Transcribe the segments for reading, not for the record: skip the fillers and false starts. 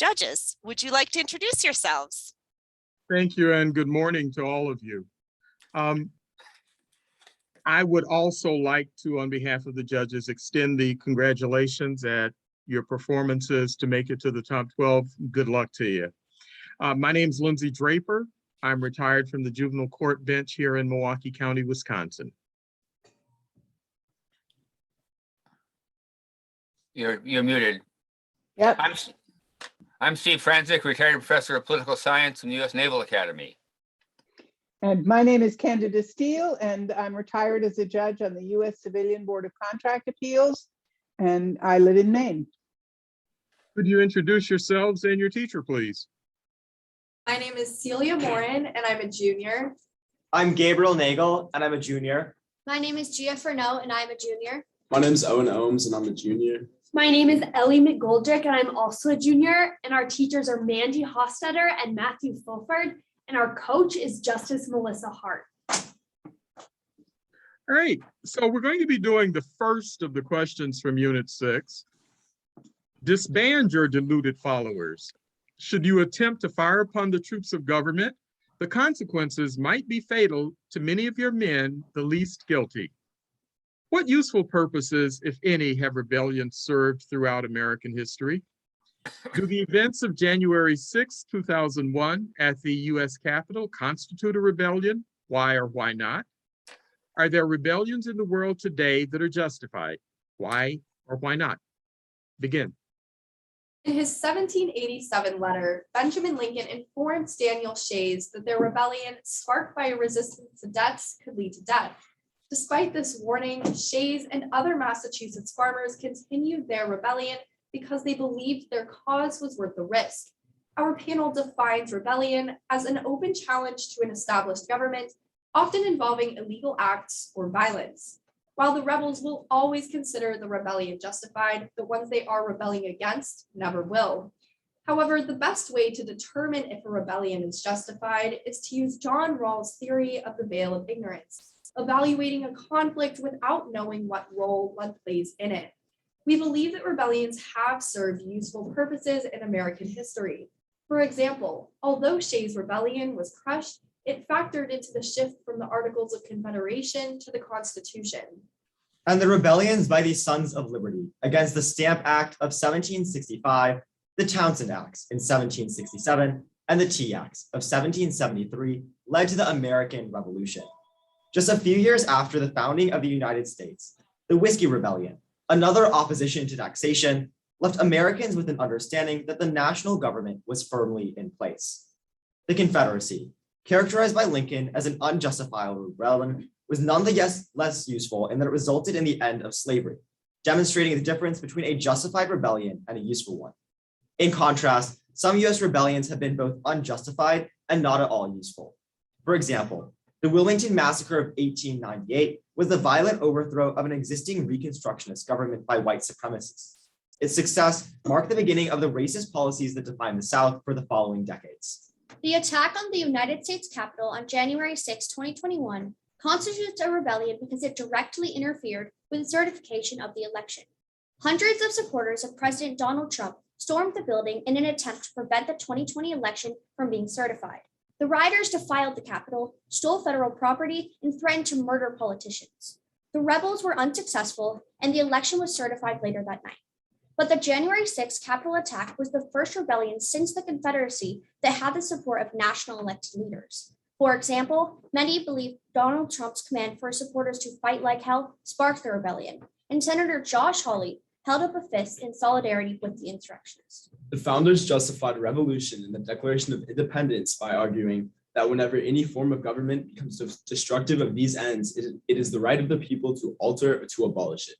judges. Would you like to introduce yourselves? Thank you, and good morning to all of you. I would also like to, on behalf of the judges, extend the congratulations at your performances to make it to the top 12. Good luck to you. My name is Lindsay Draper. I'm retired from the juvenile court bench here in Milwaukee County, Wisconsin. You're muted. Yep. I'm Steve Franzik, retired professor of political science from the U.S. Naval Academy. And my name is Candida Steele, and I'm retired as a judge on the U.S. Civilian Board of Contract Appeals, and I live in Maine. Could you introduce yourselves and your teacher, please? My name is Celia Morin, and I'm a junior. I'm Gabriel Nagel, and I'm a junior. My name is Gia Furneaux, and I'm a junior. My name is Owen Ohms, and I'm a junior. My name is Ellie McGoldrick, and I'm also a junior. And our teachers are Mandy Hostetter and Matthew Fulford. And our coach is Justice Melissa Hart. All right, so we're going to be doing the first of the questions from Unit 6. Disband your deluded followers. Should you attempt to fire upon the troops of government, the consequences might be fatal to many of your men, the least guilty. What useful purposes, if any, have rebellions served throughout American history? Do the events of January 6, 2001 at the U.S. Capitol constitute a rebellion? Why or why not? Are there rebellions in the world today that are justified? Why or why not? Begin. In his 1787 letter, Benjamin Lincoln informed Daniel Shays that their rebellion, sparked by a resistance to debts, could lead to death. Despite this warning, Shays and other Massachusetts farmers continued their rebellion because they believed their cause was worth the risk. Our panel defines rebellion as an open challenge to an established government, often involving illegal acts or violence. While the rebels will always consider the rebellion justified, the ones they are rebelling against never will. However, the best way to determine if a rebellion is justified is to use John Rawls' theory of the veil of ignorance, evaluating a conflict without knowing what role one plays in it. We believe that rebellions have served useful purposes in American history. For example, although Shays' rebellion was crushed, it factored into the shift from the Articles of Confederation to the Constitution. And the rebellions by these Sons of Liberty against the Stamp Act of 1765, the Townshend Acts in 1767, and the Tea Acts of 1773 led to the American Revolution. Just a few years after the founding of the United States, the Whiskey Rebellion, another opposition to taxation, left Americans with an understanding that the national government was firmly in place. The Confederacy, characterized by Lincoln as an unjustifiable rebellion, was nonetheless less useful in that it resulted in the end of slavery, demonstrating the difference between a justified rebellion and a useful one. In contrast, some US rebellions have been both unjustified and not at all useful. For example, the Wilmington Massacre of 1898 was the violent overthrow of an existing Reconstructionist government by white supremacists. Its success marked the beginning of the racist policies that defined the South for the following decades. The attack on the United States Capitol on January 6, 2021 constitutes a rebellion because it directly interfered with the certification of the election. Hundreds of supporters of President Donald Trump stormed the building in an attempt to prevent the 2020 election from being certified. The rioters defiled the Capitol, stole federal property, and threatened to murder politicians. The rebels were unsuccessful, and the election was certified later that night. But the January 6th Capitol attack was the first rebellion since the Confederacy that had the support of national elected leaders. For example, many believe Donald Trump's command for his supporters to fight like hell sparked the rebellion, and Senator Josh Hawley held up a fist in solidarity with the insurrectionists. The founders justified revolution in the Declaration of Independence by arguing that whenever any form of government becomes destructive of these ends, it is the right of the people to alter or to abolish it.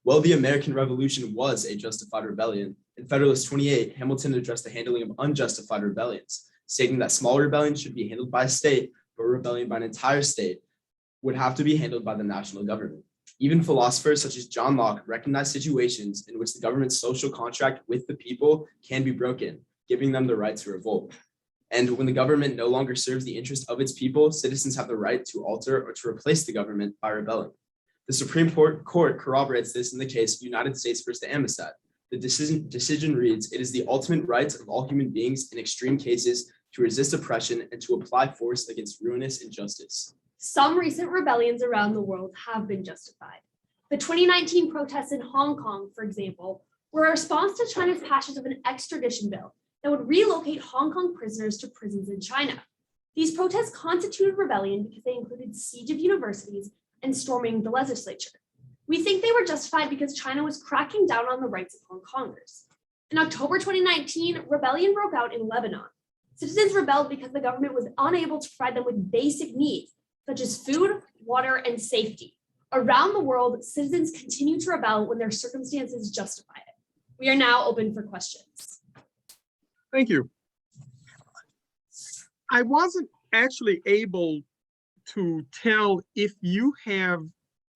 While the American Revolution was a justified rebellion, in Federalist 28, Hamilton addressed the handling of unjustified rebellions, stating that small rebellions should be handled by a state, but a rebellion by an entire state would have to be handled by the national government. Even philosophers such as John Locke recognize situations in which the government's social contract with the people can be broken, giving them the right to revolt. And when the government no longer serves the interest of its people, citizens have the right to alter or to replace the government by rebelling. The Supreme Court corroborates this in the case of United States versus Amistad. The decision reads, "It is the ultimate right of all human beings in extreme cases to resist oppression and to apply force against ruinous injustice." Some recent rebellions around the world have been justified. The 2019 protests in Hong Kong, for example, were a response to China's passage of an extradition bill that would relocate Hong Kong prisoners to prisons in China. These protests constituted rebellion because they included siege of universities and storming the legislature. We think they were justified because China was cracking down on the rights of Hong Kongers. In October 2019, rebellion broke out in Lebanon. Citizens rebelled because the government was unable to provide them with basic needs, such as food, water, and safety. Around the world, citizens continue to rebel when their circumstances justify it. We are now open for questions. Thank you. I wasn't actually able to tell if you have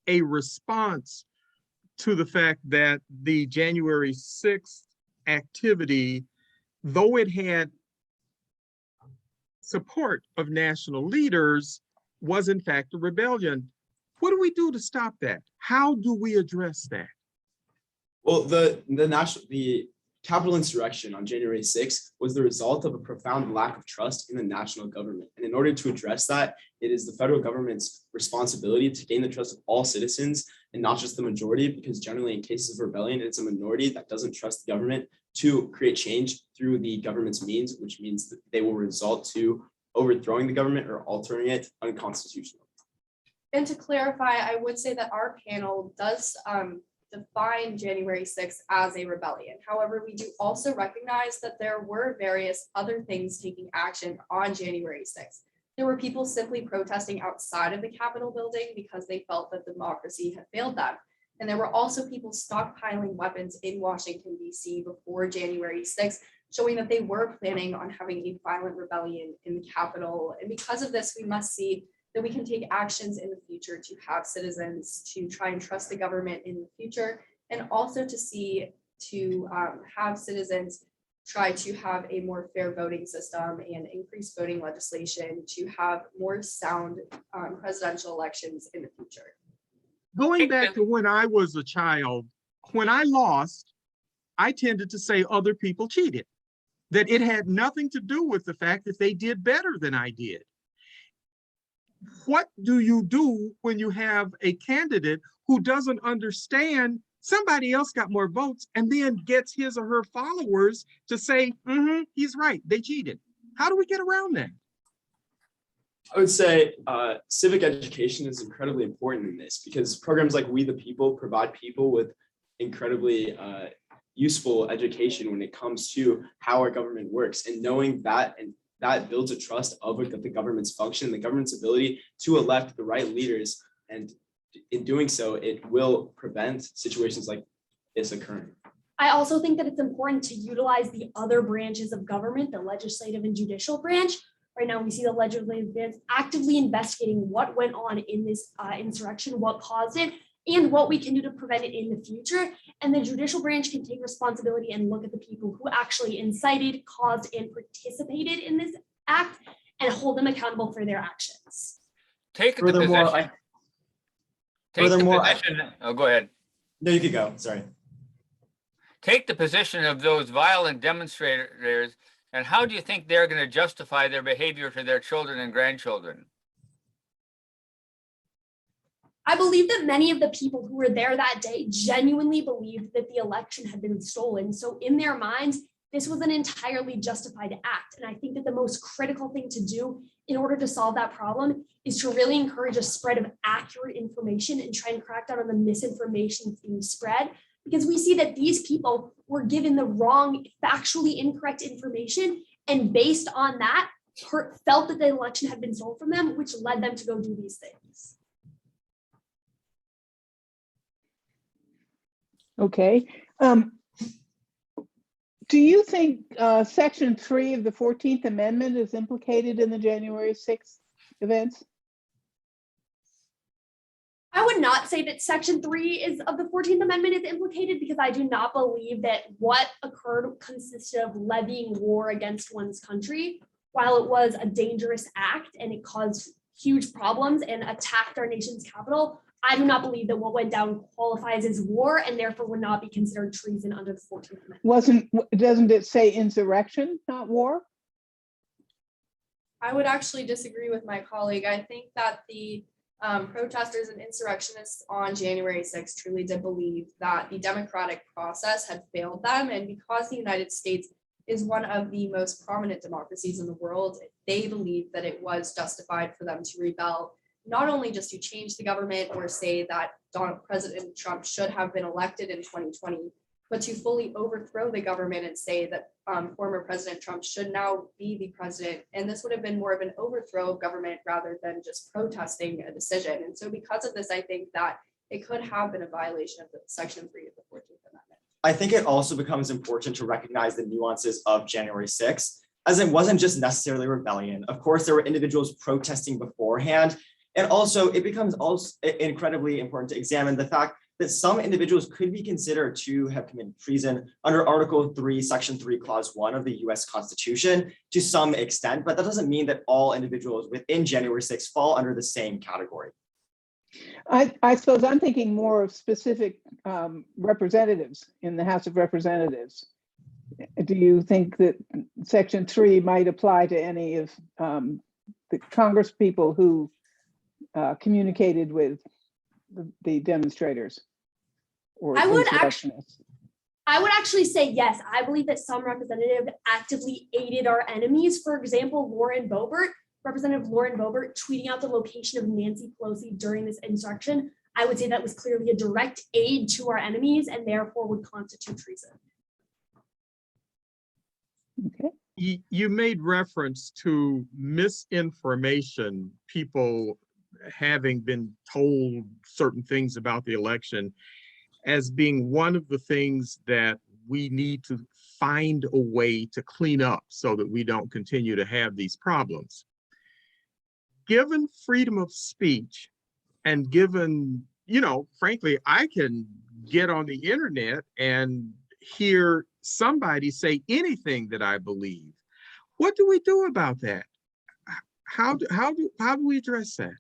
a response to the fact that the January 6th activity, though it had support of national leaders, was in fact a rebellion. What do we do to stop that? How do we address that? Well, the Capitol insurrection on January 6th was the result of a profound lack of trust in the national government. And in order to address that, it is the federal government's responsibility to gain the trust of all citizens and not just the majority, because generally in cases of rebellion, it's a minority that doesn't trust the government to create change through the government's means, which means that they will result to overthrowing the government or altering it unconstitutional. And to clarify, I would say that our panel does define January 6th as a rebellion. However, we do also recognize that there were various other things taking action on January 6th. There were people simply protesting outside of the Capitol building because they felt that democracy had failed them. And there were also people stockpiling weapons in Washington, D.C. before January 6th, showing that they were planning on having a violent rebellion in the Capitol. And because of this, we must see that we can take actions in the future to have citizens to try and trust the government in the future, and also to see to have citizens try to have a more fair voting system and increase voting legislation to have more sound presidential elections in the future. Going back to when I was a child, when I lost, I tended to say other people cheated, that it had nothing to do with the fact that they did better than I did. What do you do when you have a candidate who doesn't understand somebody else got more votes and then gets his or her followers to say, he's right, they cheated? How do we get around that? I would say civic education is incredibly important in this, because programs like We the People provide people with incredibly useful education when it comes to how our government works, and knowing that, and that builds a trust of the government's function, the government's ability to elect the right leaders. And in doing so, it will prevent situations like this occurring. I also think that it's important to utilize the other branches of government, the legislative and judicial branch. Right now, we see the legislative branch actively investigating what went on in this insurrection, what caused it, and what we can do to prevent it in the future. And the judicial branch can take responsibility and look at the people who actually incited, caused, and participated in this act and hold them accountable for their actions. Furthermore, oh, go ahead. No, you could go, sorry. Take the position of those violent demonstrators, and how do you think they're going to justify their behavior to their children and grandchildren? I believe that many of the people who were there that day genuinely believed that the election had been stolen. So in their minds, this was an entirely justified act. And I think that the most critical thing to do in order to solve that problem is to really encourage a spread of accurate information and try and crack down on the misinformation being spread, because we see that these people were given the wrong, factually incorrect information, and based on that, felt that the election had been stolen from them, which led them to go do these things. Okay. Do you think Section 3 of the 14th Amendment is implicated in the January 6th events? I would not say that Section 3 of the 14th Amendment is implicated, because I do not believe that what occurred consisted of levying war against one's country. While it was a dangerous act and it caused huge problems and attacked our nation's capital, I do not believe that what went down qualifies as war and therefore would not be considered treason under the 14th Amendment. Doesn't it say insurrection, not war? I would actually disagree with my colleague. I think that the protesters and insurrectionists on January 6th truly did believe that the democratic process had failed them. And because the United States is one of the most prominent democracies in the world, they believed that it was justified for them to rebel, not only just to change the government or say that President Trump should have been elected in 2020, but to fully overthrow the government and say that former President Trump should now be the president. And this would have been more of an overthrow of government rather than just protesting a decision. And so because of this, I think that it could have been a violation of Section 3 of the 14th Amendment. I think it also becomes important to recognize the nuances of January 6th, as it wasn't just necessarily rebellion. Of course, there were individuals protesting beforehand. And also, it becomes also incredibly important to examine the fact that some individuals could be considered to have committed treason under Article 3, Section 3, Clause 1 of the US Constitution to some extent, but that doesn't mean that all individuals within January 6th fall under the same category. I suppose I'm thinking more of specific representatives in the House of Representatives. Do you think that Section 3 might apply to any of the Congress people who communicated with the demonstrators or I would insurrectionists? I would actually say yes. I believe that some representatives actively aided our enemies. For example, Representative Lauren Boebert tweeting out the location of Nancy Pelosi during this insurrection. I would say that was clearly a direct aid to our enemies and therefore would constitute treason. Okay. You made reference to misinformation, people having been told certain things about the election as being one of the things that we need to find a way to clean up so that we don't continue to have these problems. Given freedom of speech and given, frankly, I can get on the internet and hear somebody say anything that I believe. What do we do about that? How do we address that?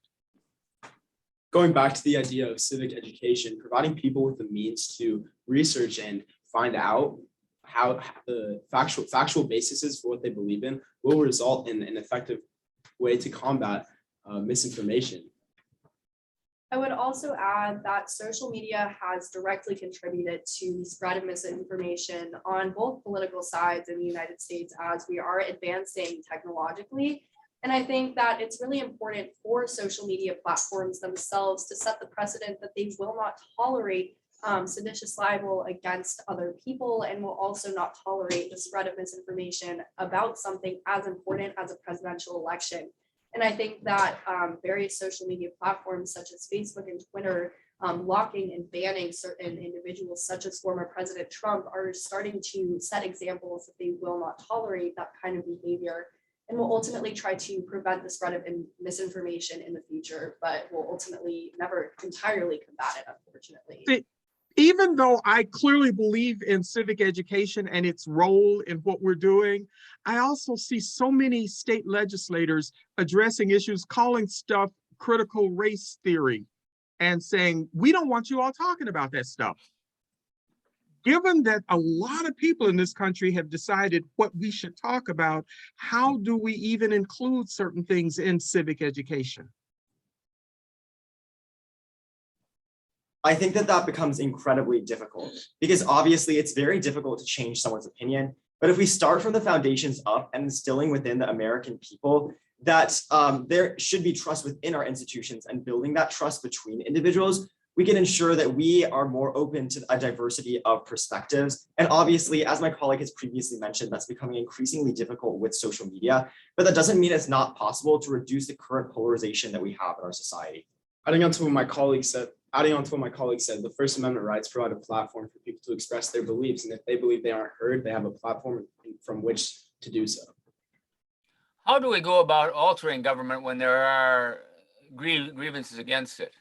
Going back to the idea of civic education, providing people with the means to research and find out how the factual basis for what they believe in will result in an effective way to combat misinformation. I would also add that social media has directly contributed to the spread of misinformation on both political sides in the United States as we are advancing technologically. And I think that it's really important for social media platforms themselves to set the precedent that they will not tolerate seditious libel against other people and will also not tolerate the spread of misinformation about something as important as a presidential election. And I think that various social media platforms such as Facebook and Twitter locking and banning certain individuals such as former President Trump are starting to set examples that they will not tolerate that kind of behavior and will ultimately try to prevent the spread of misinformation in the future, but will ultimately never entirely combat it, unfortunately. Even though I clearly believe in civic education and its role in what we're doing, I also see so many state legislators addressing issues, calling stuff critical race theory and saying, we don't want you all talking about that stuff. Given that a lot of people in this country have decided what we should talk about, how do we even include certain things in civic education? I think that becomes incredibly difficult because obviously it's very difficult to change someone's opinion. But if we start from the foundations up and instilling within the American people that there should be trust within our institutions and building that trust between individuals, we can ensure that we are more open to a diversity of perspectives. And obviously, as my colleague has previously mentioned, that's becoming increasingly difficult with social media, but that doesn't mean it's not possible to reduce the current polarization that we have in our society. Adding on to what my colleague said, the First Amendment rights provide a platform for people to express their beliefs. And if they believe they aren't heard, they have a platform from which to do so. How do we go about altering government when there are grievances against it?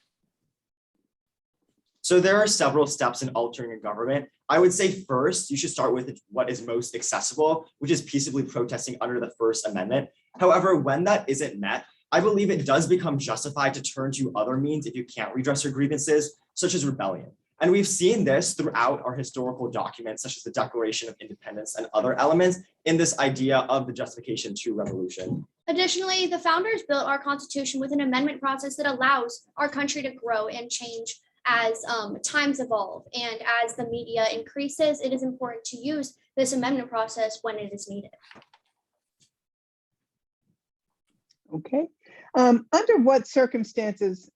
So there are several steps in altering a government. I would say first, you should start with what is most accessible, which is peaceably protesting under the First Amendment. However, when that isn't met, I believe it does become justified to turn to other means if you can't redress your grievances, such as rebellion. And we've seen this throughout our historical documents, such as the Declaration of Independence and other elements in this idea of the justification to revolution. Additionally, the founders built our Constitution with an amendment process that allows our country to grow and change as times evolve. And as the media increases, it is important to use this amendment process when it is needed. Okay. Under what circumstances,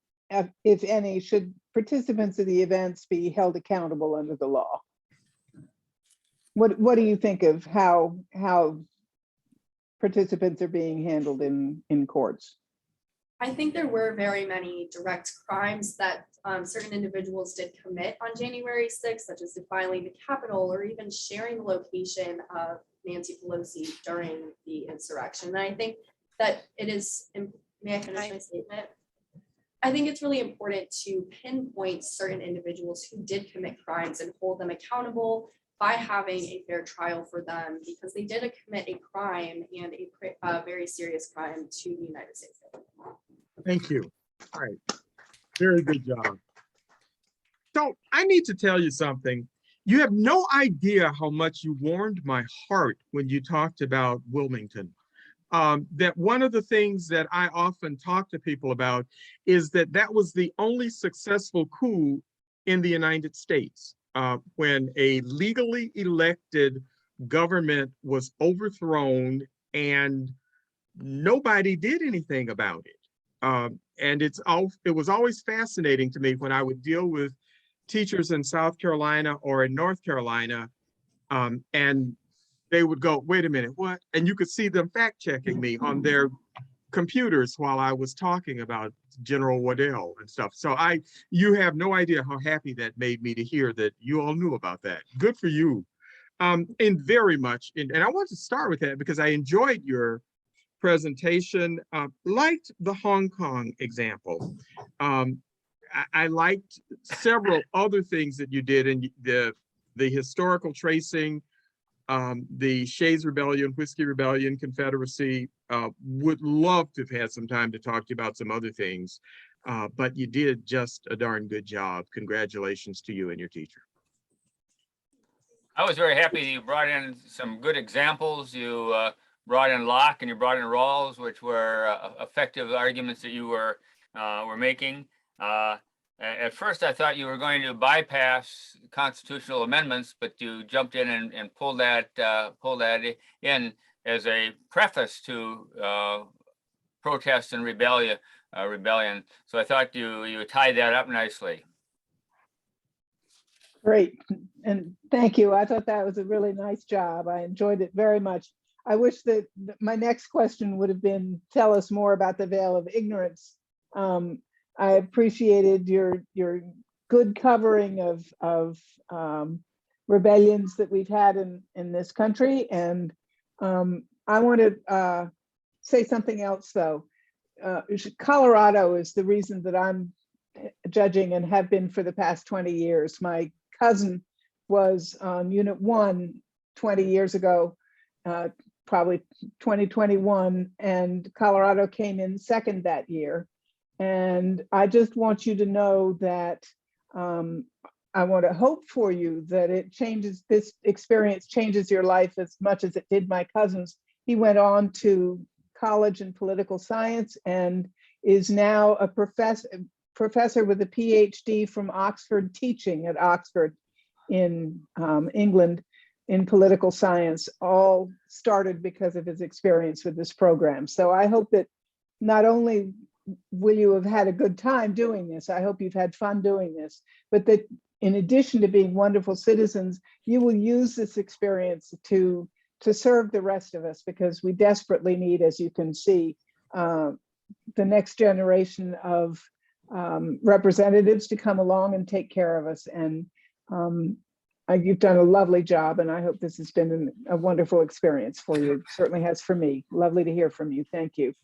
if any, should participants of the events be held accountable under the law? What do you think of how participants are being handled in courts? I think there were very many direct crimes that certain individuals did commit on January 6th, such as defiling the Capitol or even sharing the location of Nancy Pelosi during the insurrection. And I think that it is, may I finish my statement? I think it's really important to pinpoint certain individuals who did commit crimes and hold them accountable by having a fair trial for them, because they did commit a crime and a very serious crime to the United States government. Thank you. All right. Very good job. So I need to tell you something. You have no idea how much you warmed my heart when you talked about Wilmington. That one of the things that I often talk to people about is that that was the only successful coup in the United States, when a legally elected government was overthrown and nobody did anything about it. And it was always fascinating to me when I would deal with teachers in South Carolina or in North Carolina, and they would go, wait a minute, what? And you could see them fact checking me on their computers while I was talking about General Waddell and stuff. So you have no idea how happy that made me to hear that you all knew about that. Good for you. And very much, and I want to start with that because I enjoyed your presentation, liked the Hong Kong example. I liked several other things that you did in the historical tracing, the Shays Rebellion, Whiskey Rebellion, Confederacy. Would love to have had some time to talk to you about some other things, but you did just a darn good job. Congratulations to you and your teacher. I was very happy you brought in some good examples. You brought in Locke and you brought in Rawls, which were effective arguments that you were making. At first, I thought you were going to bypass constitutional amendments, but you jumped in and pulled that in as a preface to protest and rebellion. So I thought you tied that up nicely. Great, and thank you. I thought that was a really nice job. I enjoyed it very much. I wish that my next question would have been, tell us more about the veil of ignorance. I appreciated your good covering of rebellions that we've had in this country. And I want to say something else, though. Colorado is the reason that I'm judging and have been for the past 20 years. My cousin was on Unit 1 20 years ago, probably 2021, and Colorado came in second that year. And I just want you to know that I want to hope for you that it changes, this experience changes your life as much as it did my cousin's. He went on to college in political science and is now a professor with a PhD from Oxford, teaching at Oxford in England in political science, all started because of his experience with this program. So I hope that not only will you have had a good time doing this, I hope you've had fun doing this, but that in addition to being wonderful citizens, you will use this experience to serve the rest of us, because we desperately need, as you can see, the next generation of representatives to come along and take care of us. And you've done a lovely job, and I hope this has been a wonderful experience for you. It certainly has for me. Lovely to hear from you. Thank you.